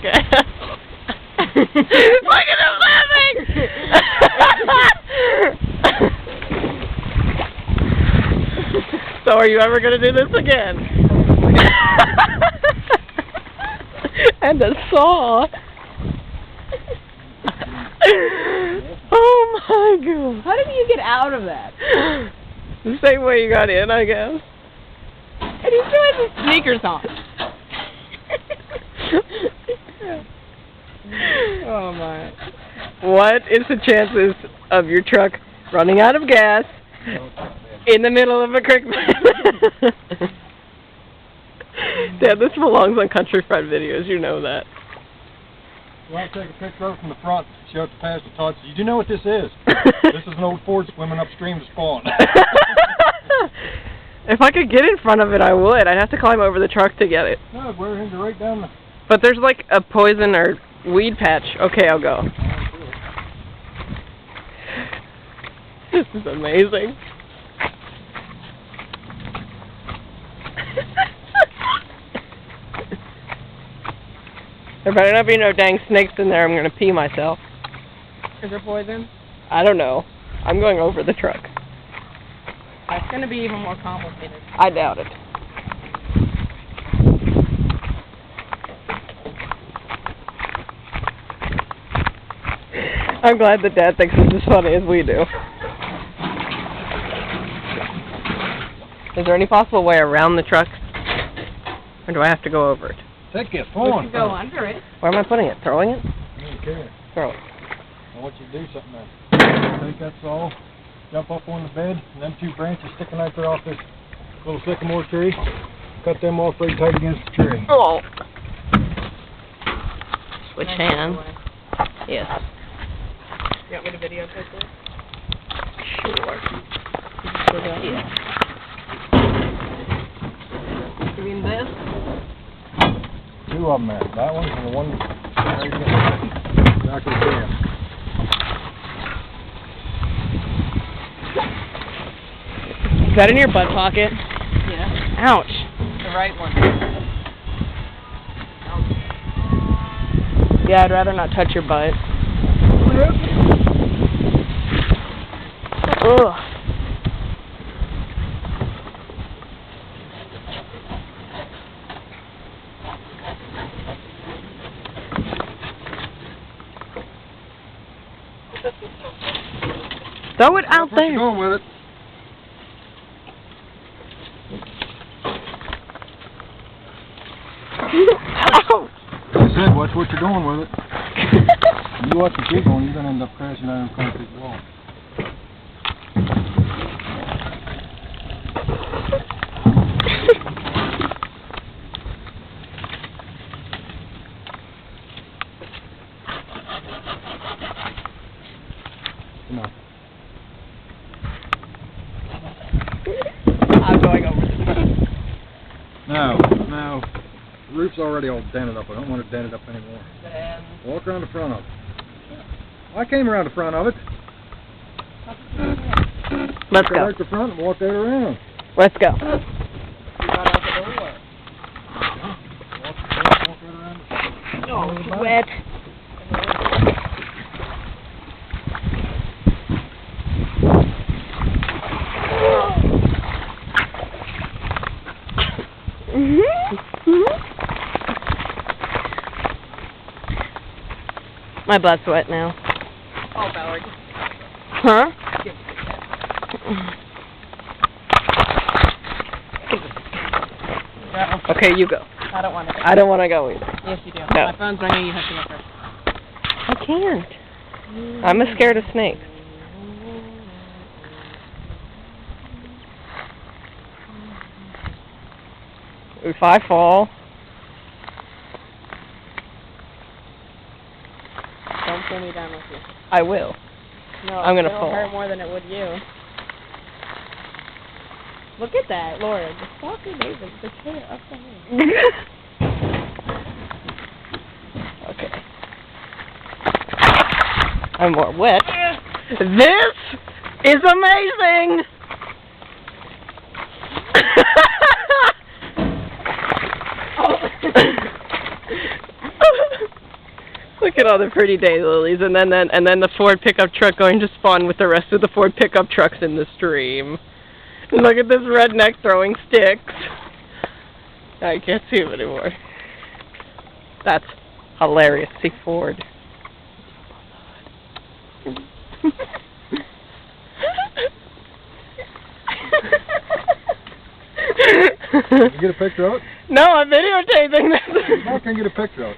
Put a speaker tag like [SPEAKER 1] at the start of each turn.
[SPEAKER 1] Look at him laughing! So are you ever going to do this again? And a saw. Oh my God.
[SPEAKER 2] How did you get out of that?
[SPEAKER 1] The same way you got in, I guess.
[SPEAKER 2] And he's doing his sneakers on. Oh my.
[SPEAKER 1] What is the chances of your truck running out of gas in the middle of a creek bed? Dad, this belongs on Country Fried Videos, you know that.
[SPEAKER 3] Well, I'll take a picture of it from the front, show it to Pastor Todd. So, you know what this is? This is an old Ford swimming upstream to spawn.
[SPEAKER 1] If I could get in front of it, I would. I'd have to climb over the truck to get it.
[SPEAKER 3] No, we're into right down the...
[SPEAKER 1] But there's like a poison or weed patch. Okay, I'll go. This is amazing. There better not be no dang snakes in there. I'm going to pee myself.
[SPEAKER 2] Is there poison?
[SPEAKER 1] I don't know. I'm going over the truck.
[SPEAKER 2] It's going to be even more complicated.
[SPEAKER 1] I doubt it. I'm glad that Dad thinks this is funny as we do. Is there any possible way around the truck? Or do I have to go over it?
[SPEAKER 3] Take it,
[SPEAKER 2] You
[SPEAKER 3] phone.
[SPEAKER 2] can go under it.
[SPEAKER 1] Where am I putting it? Throwing it?
[SPEAKER 3] I don't care.
[SPEAKER 1] Throw it.
[SPEAKER 3] I want you to do something there. Take that saw, jump up on the bed, and them two branches sticking right there off this little sycamore tree. Cut them off right tight against the tree.
[SPEAKER 1] Oh. Switch
[SPEAKER 2] Nice
[SPEAKER 1] hands.
[SPEAKER 2] way.
[SPEAKER 1] Yes.
[SPEAKER 2] You want me to videotape this?
[SPEAKER 1] Sure.
[SPEAKER 2] Yeah. You mean this?
[SPEAKER 3] Two of them there. That one and the one right there. Exactly there.
[SPEAKER 1] Is that in your butt pocket?
[SPEAKER 2] Yeah.
[SPEAKER 1] Ouch.
[SPEAKER 2] The right one.
[SPEAKER 1] Yeah, I'd rather not touch your butt. Ugh. Throw it out
[SPEAKER 3] Where you
[SPEAKER 1] there.
[SPEAKER 3] going with it?
[SPEAKER 1] Ow.
[SPEAKER 3] I said, watch what you're doing with it. You watch what you're going, you're going to end up crashing down in the concrete wall. Come on.
[SPEAKER 1] I'm going over the truck.
[SPEAKER 3] No. The roof's already all dented up. I don't want it dented up anymore. Walk around the front of it. I came around the front of it.
[SPEAKER 1] Let's
[SPEAKER 3] Go
[SPEAKER 1] go.
[SPEAKER 3] right to the front and walk that around.
[SPEAKER 1] Let's go.
[SPEAKER 2] You got out the door.
[SPEAKER 3] Walk right around.
[SPEAKER 2] Oh, it's wet.
[SPEAKER 1] My butt's wet now.
[SPEAKER 2] Oh, Valerie.
[SPEAKER 1] Huh? Okay, you go.
[SPEAKER 2] I don't want to go.
[SPEAKER 1] I don't want to go either.
[SPEAKER 2] Yes, you do.
[SPEAKER 1] No.
[SPEAKER 2] My phone's ringing. You have to go first.
[SPEAKER 1] I can't. I'm scared of snakes. If I fall,
[SPEAKER 2] Don't pull me down with you.
[SPEAKER 1] I will.
[SPEAKER 2] No,
[SPEAKER 1] I'm gonna
[SPEAKER 2] it'll
[SPEAKER 1] fall.
[SPEAKER 2] hurt more than it would you. Look at that, Laura. The stalker David, the chair up the hill.
[SPEAKER 1] Okay. I'm more wet. This is amazing! Look at all the pretty daylilies, and then the Ford pickup truck going to spawn with the rest of the Ford pickup trucks in the stream. And look at this redneck throwing sticks. I can't see him anymore. That's hilarious. See Ford.
[SPEAKER 3] Can you get a picture of it?
[SPEAKER 1] No, I'm videotaping this.
[SPEAKER 3] How can I get a picture of it?